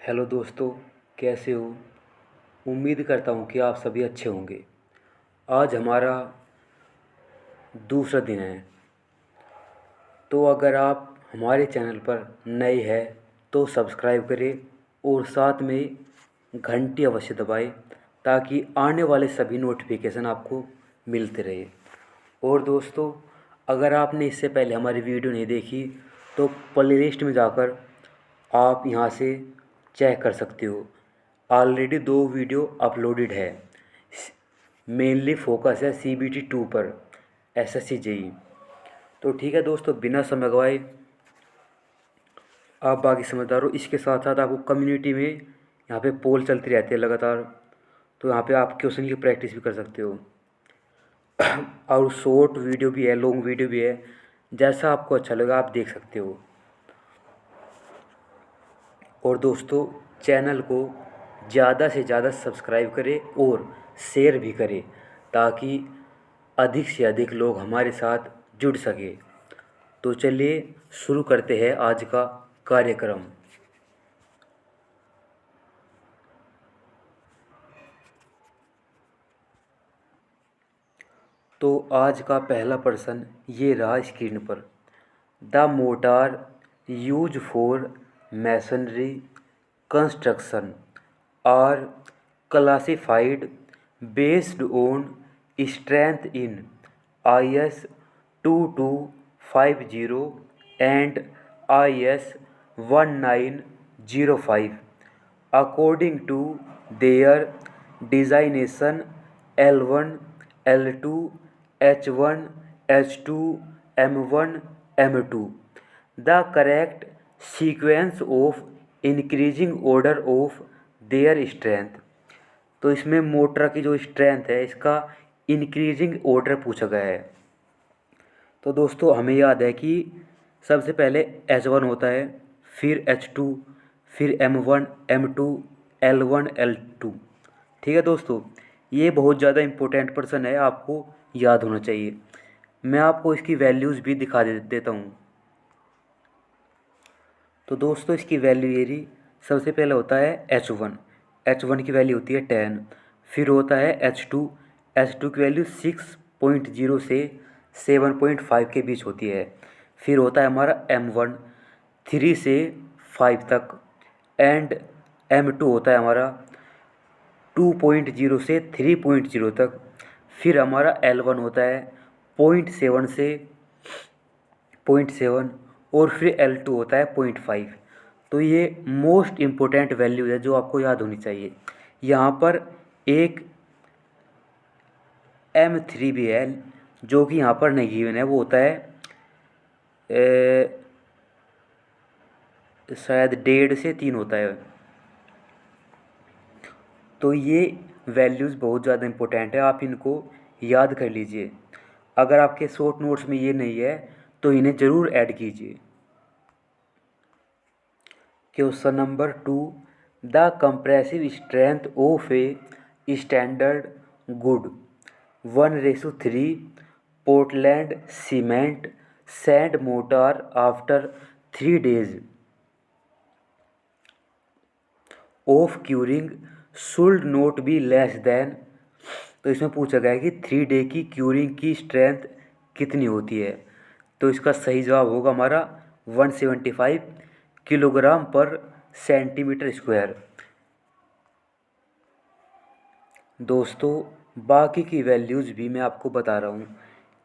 Hello दोस्तों, कैसे हो। उम्मीद करता हूँ कि आप सभी अच्छे होंगे। आज हमारा दूसरा दिन है, तो अगर आप हमारे चैनल पर नए हैं तो सब्सक्राइब करें और साथ में घंटी अवश्य दबाएं ताकि आने वाले सभी नोटिफिकेशन आपको मिलते रहे। और दोस्तों, अगर आपने इससे पहले हमारी वीडियो नहीं देखी तो प्लेलिस्ट में जाकर आप यहाँ से चेक कर सकते हो। ऑलरेडी 2 वीडियो अपलोडेड है। मेनली फोकस है CBT 2 पर, SSC JEE। तो ठीक है दोस्तों, बिना समय गवाए आप बाकी समझदार हो। इसके साथ साथ आपको कम्युनिटी में यहाँ पे पोल चलती रहती है लगातार, तो यहाँ पे आप क्वेश्चन की प्रैक्टिस भी कर सकते हो। और शॉर्ट वीडियो भी है, लॉन्ग वीडियो भी है, जैसा आपको अच्छा लगा आप देख सकते हो। और दोस्तों, चैनल को ज़्यादा से ज़्यादा सब्सक्राइब करें और शेयर भी करें ताकि अधिक से अधिक लोग हमारे साथ जुड़ सके। तो चलिए शुरू करते हैं आज का कार्यक्रम। तो आज का पहला प्रश्न ये रहा स्क्रीन पर। The mortar use for masonry construction are classified based on strength in IS 2250 and IS 1905 according to their designation L1, L2, H1, H2, M1, M2. The correct sequence of increasing order of their strength। तो इसमें motor की जो strength है इसका increasing order पूछा गया है। तो दोस्तों, हमें याद है कि सबसे पहले H1 होता है, फिर H2, फिर M1, M2, L1, L2। ठीक है दोस्तों, ये बहुत ज़्यादा इम्पोर्टेंट पर्सन है, आपको याद होना चाहिए। मैं आपको इसकी वैल्यूज़ भी दिखा देता हूँ। तो दोस्तों, इसकी वैल्यू ये रही। सबसे पहले होता है H1 की वैल्यू होती है 10। फिर होता है H2 की वैल्यू 6.0 से 7.5 के बीच होती है। फिर होता है हमारा M1 3 से 5 तक, एंड M2 होता है हमारा 2.0 से 3.0 तक। फिर हमारा L1 होता है 0.7 से 0.7, और फिर L2 होता है 0.5। तो ये मोस्ट इम्पोर्टेंट वैल्यू है जो आपको याद होनी चाहिए। यहाँ पर एक M3 भी है जो कि यहाँ पर नहीं गिवन है, वो होता है शायद 1.5 से 3 होता है। तो ये वैल्यूज़ बहुत ज़्यादा इम्पोर्टेंट है, आप इनको याद कर लीजिए। अगर आपके शॉर्ट नोट्स में ये नहीं है तो इन्हें ज़रूर ऐड कीजिए। Question number 2। The compressive strength of a standard good 1:3 Portland cement sand motor after 3 days of curing should not be less than. तो इसमें पूछा गया है कि 3 डे की क्यूरिंग की स्ट्रेंथ कितनी होती है। तो इसका सही जवाब होगा हमारा 175 किलोग्राम पर सेंटीमीटर स्क्वायर। दोस्तों, बाकी की वैल्यूज़ भी मैं आपको बता रहा हूँ।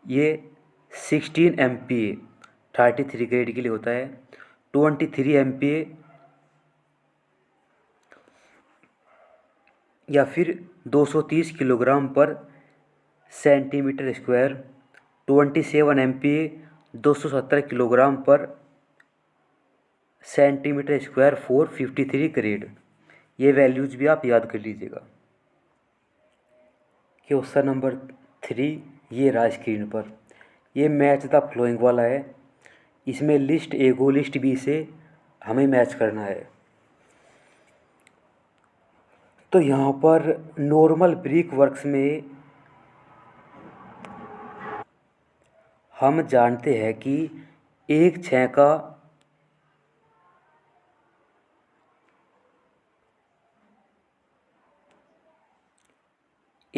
ये 16 MPa 33 ग्रेड के लिए होता है, 23 MPa या फिर 230 किलोग्राम पर सेंटीमीटर स्क्वायर, 27 MPa 270 किलोग्राम पर सेंटीमीटर स्क्वायर फॉर 53 ग्रेड। ये वैल्यूज़ भी आप याद कर लीजिएगा। क्वेश्चन नंबर 3 ये रहा स्क्रीन पर। ये मैच द फ्लोइंग वाला है। इसमें लिस्ट ए को लिस्ट बी से हमें मैच करना है। तो यहाँ पर नॉर्मल ब्रिक वर्क्स में हम जानते हैं कि 1/6 का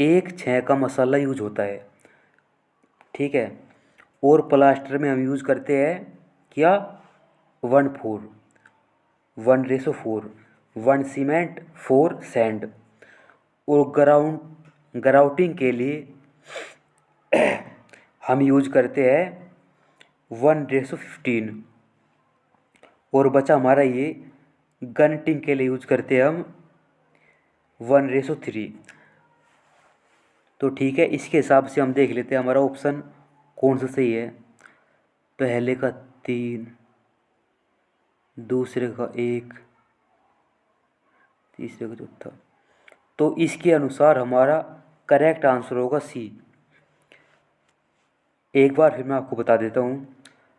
1:6 का मसाला यूज होता है, ठीक है। और प्लास्टर में हम यूज़ करते हैं क्या, 1:4, 1:4, 1 सीमेंट 4 सैंड। और ग्राउटिंग के लिए हम यूज करते हैं 1:15। और बचा हमारा ये गनटिंग के लिए यूज करते हैं हम 1:3। तो ठीक है, इसके हिसाब से हम देख लेते हैं हमारा ऑप्शन कौन सा सही है। पहले का 3, दूसरे का 1, तीसरे का चौथा। तो इसके अनुसार हमारा करेक्ट आंसर होगा सी। एक बार फिर मैं आपको बता देता हूँ।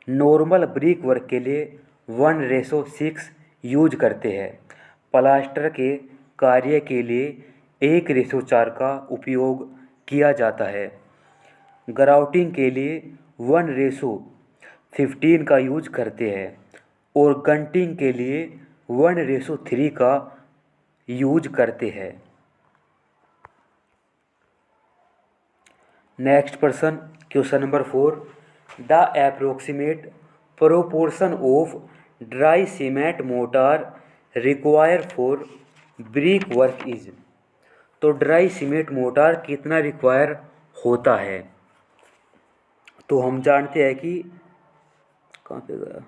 नॉर्मल ब्रिक वर्क के लिए 1:6 यूज करते हैं। प्लास्टर के कार्य के लिए 1:4 का उपयोग किया जाता है। ग्राउटिंग के लिए 1:15 का यूज करते हैं। और गंटिंग के लिए 1:3 का यूज करते हैं। Next person, question number 4। The approximate proportion of dry cement motor require for brick work is. तो ड्राई सीमेंट मोटार कितना रिक्वायर होता है। तो हम जानते हैं कि कहाँ पे गया,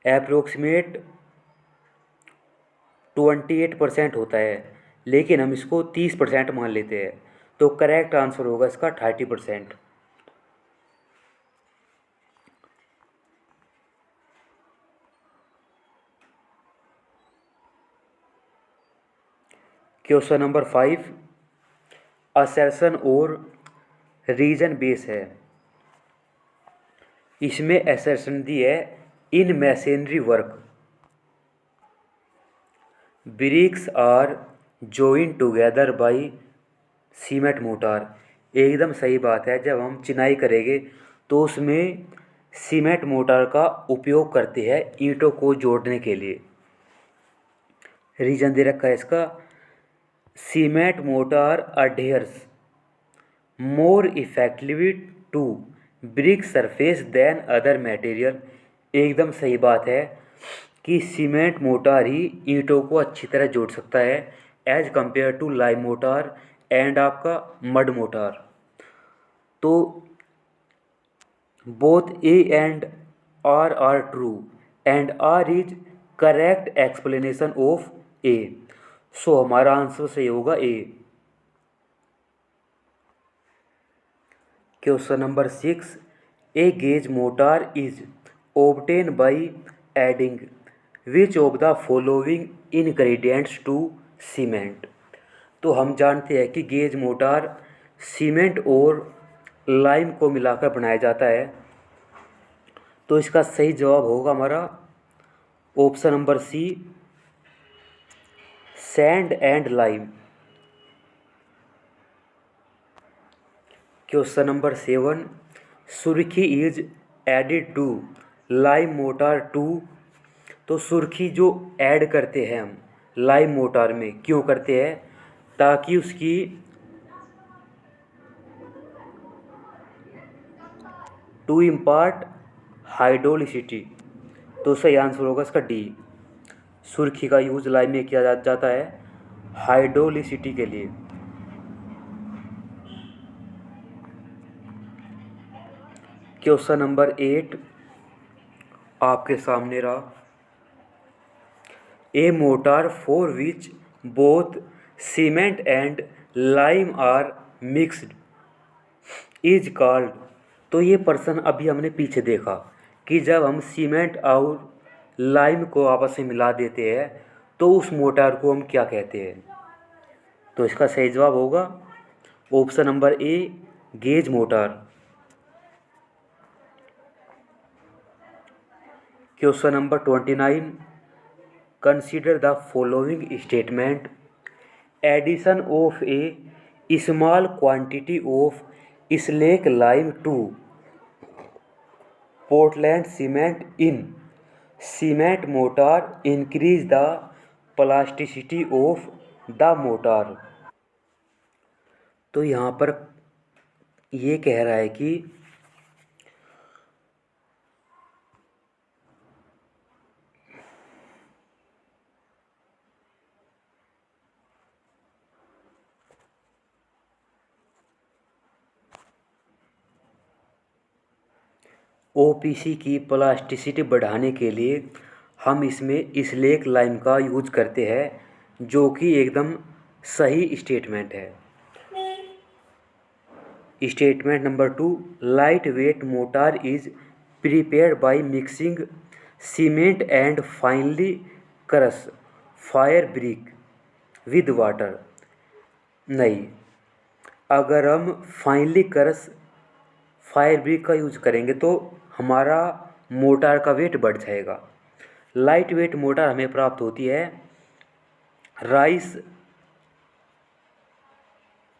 अप्रोक्सीमेट 28% होता है, लेकिन हम इसको 30% मान लेते हैं। तो करेक्ट आंसर होगा इसका 30%। क्वेश्चन नंबर 5 असर्शन और रीजन बेस है। इसमें असर्शन दी है in masonry work bricks are joint together by cement mortar. एकदम सही बात है। जब हम चिनाई करेंगे तो उसमें सीमेंट मोटार का उपयोग करते हैं ईंटों को जोड़ने के लिए। रीजन दे रखा है इसका, cement mortar adheres more effectively to brick surface than other material. एकदम सही बात है कि सीमेंट मोटार ही ईंटों को अच्छी तरह जोड़ सकता है as compare to lime mortar and आपका मड मोटार। तो both A and R true and R is correct explanation of A. So हमारा आंसर सही होगा A. Question number 6। A gauge mortar is obtained by adding which of the following ingredients to cement। तो हम जानते हैं कि gauge motor cement और lime को मिलाकर बनाया जाता है। तो इसका सही जवाब होगा हमारा option number C, sand and lime. Question number 7। Surkhi is added to lime mortar to. तो सुर्खी जो ऐड करते हैं हम लाइम मोटार में क्यों करते हैं, ताकि उसकी टू इम्पार्ट हाइड्रोलिसिटी। तो सही आंसर होगा इसका डी। सुर्खी का यूज लाइम में किया जाता है हाइड्रोलिसिटी के लिए। क्वेश्चन नंबर 8 आपके सामने रहा। A mortar for which both cement and lime are mixed is called. तो ये पर्सन अभी हमने पीछे देखा कि जब हम सीमेंट और लाइम को आपस में मिला देते हैं तो उस मोटार को हम क्या कहते हैं। तो इसका सही जवाब होगा option number A, gauge mortar. Question number 29। Consider the following statement. Addition of a small quantity of slake lime to Portland cement in cement mortar increase the plasticity of the mortar. तो यहाँ पर ये कह रहा है कि OPC की plasticity बढ़ाने के लिए हम इसमें स्लेक लाइम का यूज करते हैं, जो कि एकदम सही स्टेटमेंट है। Statement number 2, light weight motor is prepared by mixing cement and finally crush fire brick with water. नहीं, अगर हम फाइनली क्रश फायर ब्रिक का यूज करेंगे तो हमारा मोटार का वेट बढ़ जाएगा। लाइट वेट मोटार हमें प्राप्त होती है राइस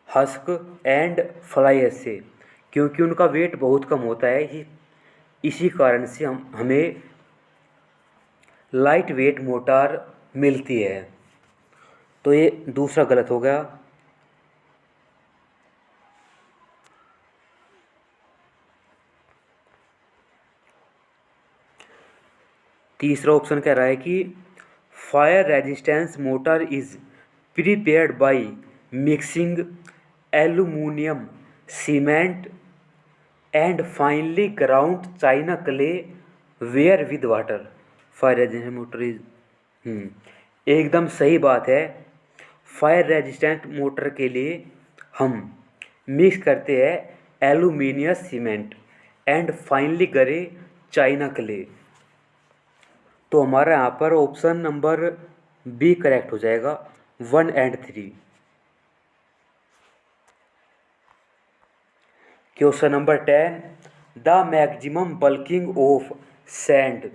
हस्क एंड फ्लाइस से, क्योंकि उनका वेट बहुत कम होता है। इसी कारण से हमें लाइट वेट मोटार मिलती है। तो ये दूसरा गलत हो गया। तीसरा ऑप्शन कह रहा है कि fire resistance mortar is prepared by mixing aluminium cement and finely ground china clay ware with water. Fire resistant mortar is एकदम सही बात है। फायर रेजिस्टेंट मोटर के लिए हम मिक्स करते हैं एल्यूमिनियम सीमेंट एंड फाइनली गरे चाइना क्ले। तो हमारा यहाँ पर ऑप्शन नंबर बी करेक्ट हो जाएगा, 1 और 3। Question number 10, the maximum bulking of sand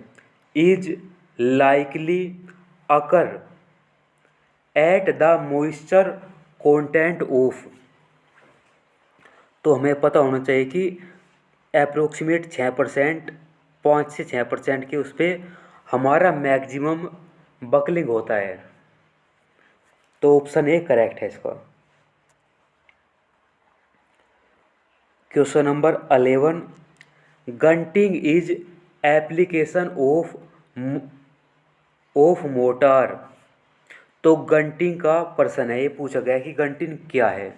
is likely occur at the moisture content of. तो हमें पता होना चाहिए कि अप्रोक्सीमेट 6%, 5 से 6% के उस पर हमारा मैक्सिमम बकलिंग होता है। तो ऑप्शन ए करेक्ट है इसका। Question number 11, guniting is application of mortar. तो गंटिंग का प्रश्न है, ये पूछा गया कि गंटिंग क्या है,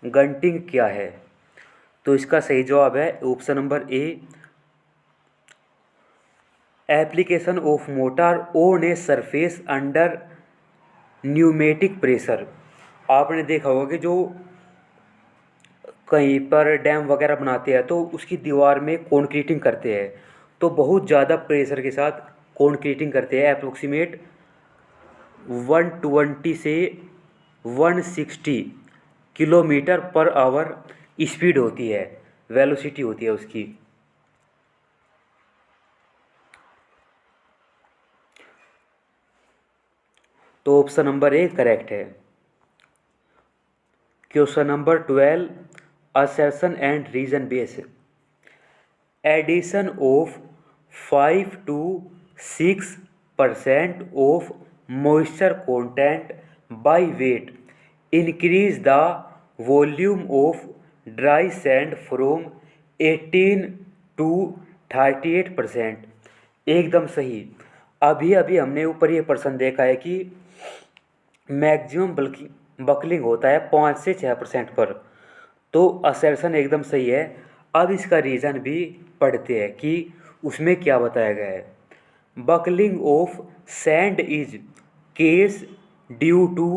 गंटिंग क्या है। तो इसका सही जवाब है option number A, application of motor on a surface under pneumatic pressure. आपने देखा होगा कि जो कहीं पर डैम वगैरह बनाते हैं तो उसकी दीवार में कंक्रीटिंग करते हैं, तो बहुत ज़्यादा प्रेशर के साथ कंक्रीटिंग करते हैं। अप्रोक्सीमेट 120 से 160 किलोमीटर पर आवर स्पीड होती है, वेलोसिटी होती है उसकी। तो ऑप्शन नंबर ए करेक्ट है। Question number 12, assertion and reason based। addition of 5 to 6% of moisture content by weight increase the volume of dry sand from 18 to 38%। एकदम सही। अभी अभी हमने ऊपर ये प्रश्न देखा है कि मैक्सिमम बकलिंग होता है 5 से 6% पर। तो असर्शन एकदम सही है। अब इसका रीज़न भी पढ़ते हैं कि उसमें क्या बताया गया है। Buckling of sand is case due to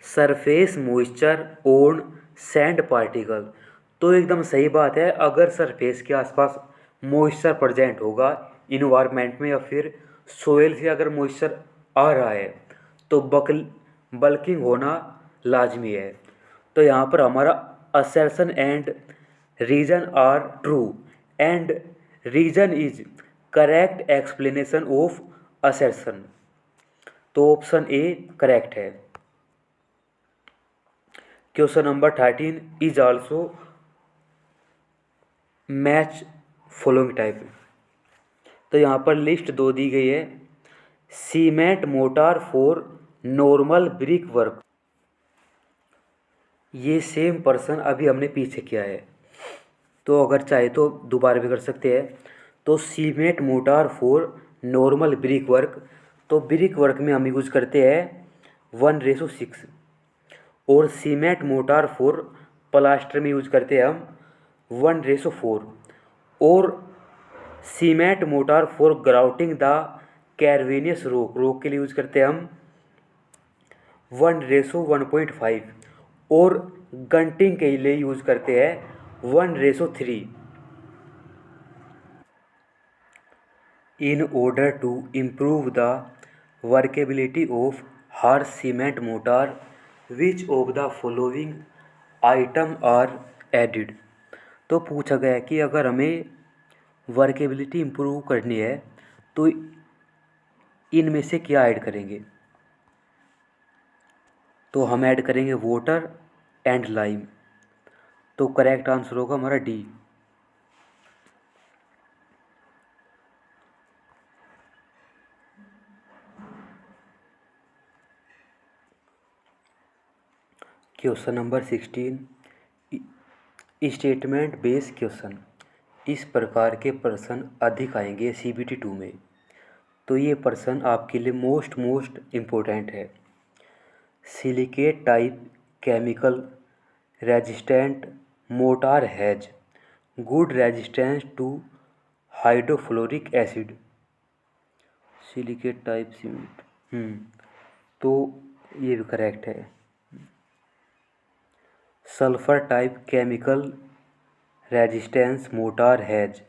surface moisture on sand particle. तो एकदम सही बात है, अगर सरफेस के आसपास मॉइस्चर प्रेजेंट होगा इन्वायरमेंट में या फिर सोयल से अगर मॉइस्चर आ रहा है तो बल्किंग होना लाजमी है। तो यहाँ पर हमारा assertion and reason are true and reason is correct explanation of assertion. तो ऑप्शन ए करेक्ट है। Question number 13 is also match following type. तो यहाँ पर लिस्ट 2 दी गई है। Cement mortar for normal brick work ये सेम पर्सन अभी हमने पीछे किया है, तो अगर चाहे तो दोबारा भी कर सकते हैं। तो cement mortar for normal brick work, तो ब्रिक वर्क में हम यूज करते हैं 1:6। और सीमेंट मोटार फॉर प्लास्टर में यूज करते हैं हम 1:4। और cement mortar for grouting the cavernous rock, rock के लिए यूज करते हैं हम 1:1.5। और गंटिंग के लिए यूज करते हैं 1:3। In order to improve the workability of harsh cement mortar which of the following item are added. तो पूछा गया है कि अगर हमें वर्केबिलिटी इम्प्रूव करनी है तो इनमें से क्या ऐड करेंगे। तो हम ऐड करेंगे वाटर एंड लाइम। तो करेक्ट आंसर होगा हमारा D. Question number 16, statement based question. इस प्रकार के प्रश्न अधिक आएंगे CBT 2 में, तो ये प्रश्न आपके लिए मोस्ट इम्पोर्टेंट है। Silicate type chemical resistant mortar has good resistance to hydrofluoric acid. Silicate type cement, तो ये भी करेक्ट है। Sulphur type chemical resistance mortar has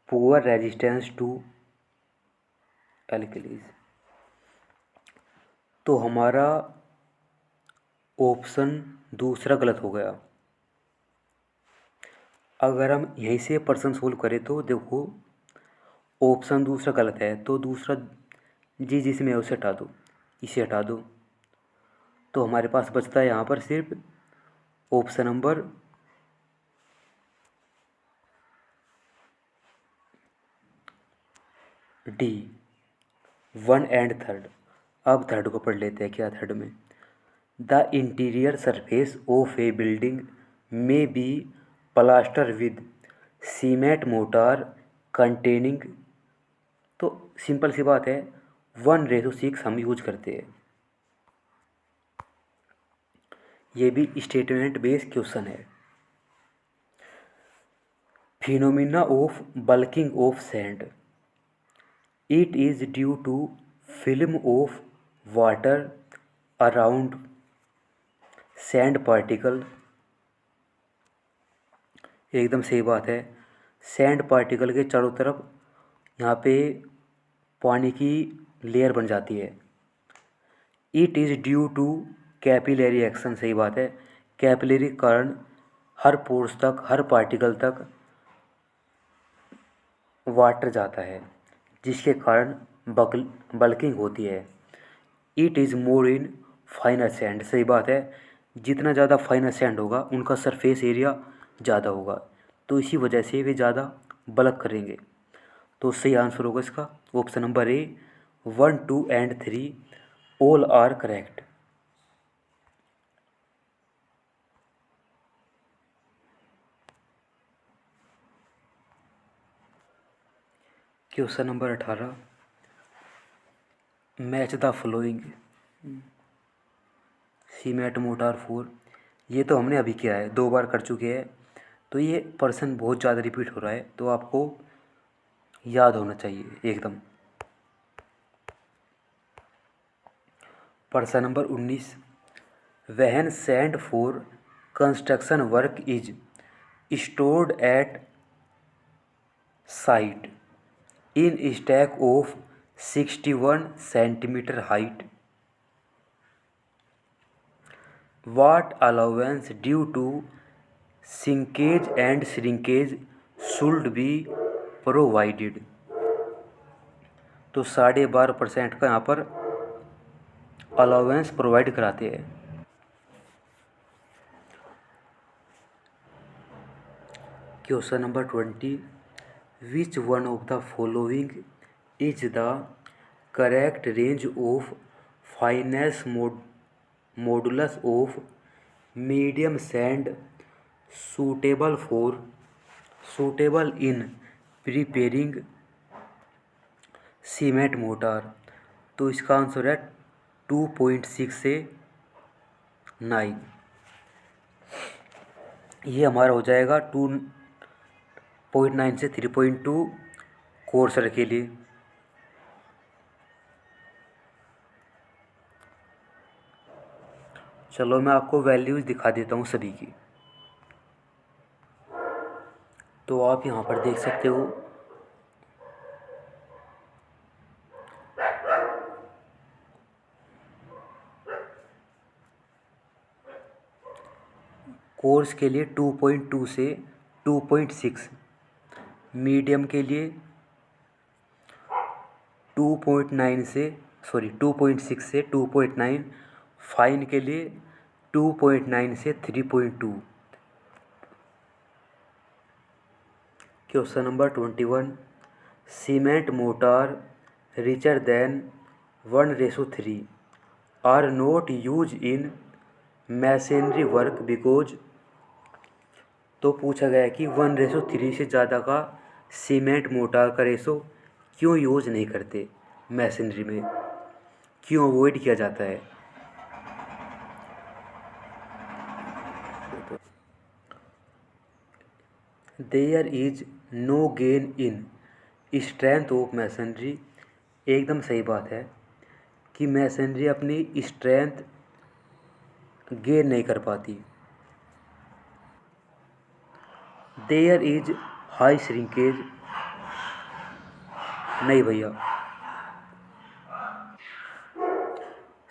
poor resistance to alkalis. तो हमारा ऑप्शन दूसरा गलत हो गया। अगर हम यहीं से प्रश्न सोल्व करें तो देखो ऑप्शन दूसरा गलत है, तो दूसरा जिसमें है उसे हटा दो, इसे हटा दो। तो हमारे पास बचता है यहाँ पर सिर्फ ऑप्शन नंबर डी, 1 एंड 3। अब थर्ड को पढ़ लेते हैं, क्या थर्ड में। The interior surface of a building में be plaster with cement mortar containing. तो सिंपल सी बात है, 1:6 हम यूज करते हैं। ये भी स्टेटमेंट बेस्ड क्वेश्चन है। Phenomena of bulking of sand, it is due to film of water around sand particle. एकदम सही बात है। सैंड पार्टिकल के चारों तरफ यहाँ पे पानी की लेयर बन जाती है। It is due to capillary action, सही बात है। कैपिलरी के कारण हर पोर्स तक, हर पार्टिकल तक वाटर जाता है, जिसके कारण बल्किंग होती है। It is more in फाइनर sand, सही बात है। जितना ज़्यादा फाइनर सैंड होगा उनका सरफेस एरिया ज़्यादा होगा, तो इसी वजह से वे ज़्यादा बल्क करेंगे। तो सही आंसर होगा इसका option number A. 1, 2 and 3 all are correct. Question number 18, match the following cement mortar 4। ये तो हमने अभी किया है, 2 बार कर चुके हैं, तो ये पर्सन बहुत ज़्यादा रिपीट हो रहा है, तो आपको याद होना चाहिए एकदम। पर्सन नंबर 19, वहन sand for construction work is stored at site in stack of 61 centimetre height. What allowance due to sinkage and shrinkage should be provided। तो 12.5% का यहाँ पर अलाउंस प्रोवाइड कराते हैं। Question number 20, which one of the following is the correct range of finance modulus of medium sand suitable for suitable in preparing cement motor. तो इसका answer है 2.6 से 9। ये हमारा हो जाएगा 2.9 से 3.2 कोर्सर के लिए। चलो मैं आपको वैल्यूज़ दिखा देता हूँ सभी की। तो आप यहाँ पर देख सकते हो कोर्स के लिए 2.2 से 2.6, मीडियम के लिए 2.9 से 2.6 से 2.9, फाइन के लिए 2.9 से 3.2। Question number 21, cement mortar richer than 1:3 are not use in masonry work because. तो पूछा गया है कि 1:3 से ज़्यादा का सीमेंट मोटार का रेशो क्यों यूज नहीं करते मैसनरी में, क्यों अवॉइड किया जाता है। There is no gain in strength of masonry. एकदम सही बात है कि मैसनरी अपनी स्ट्रेंथ गेन नहीं कर पाती। There is high shrinkage. नहीं भैया,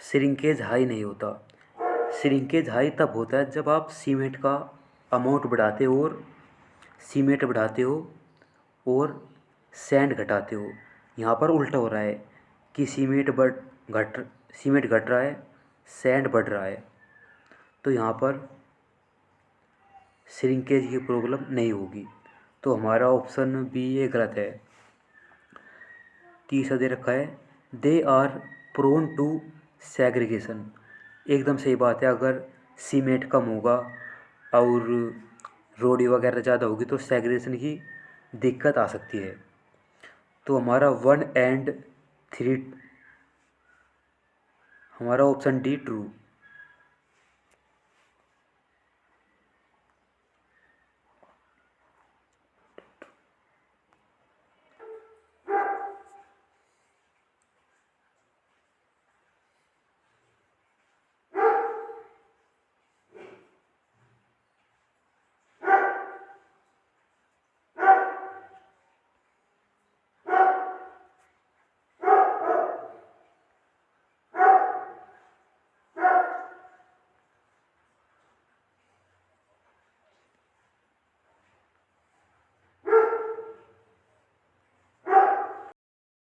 श्रिंकेज हाई नहीं होता। श्रिंकेज हाई तब होता है जब आप सीमेंट का अमाउंट बढ़ाते हो और सीमेंट बढ़ाते हो और सैंड घटाते हो। यहाँ पर उल्टा हो रहा है कि सीमेंट घट रहा है, सैंड बढ़ रहा है। तो यहाँ पर श्रिंकेज की प्रॉब्लम नहीं होगी। तो हमारा ऑप्शन बी ये गलत है। तीसरा दे रखा है they are prone to segregation. एकदम सही बात है, अगर सीमेंट कम होगा और रोडी वगैरह ज़्यादा होगी तो सेग्रीगेशन की दिक्कत आ सकती है। तो हमारा 1 और 3, हमारा ऑप्शन डी ट्रू।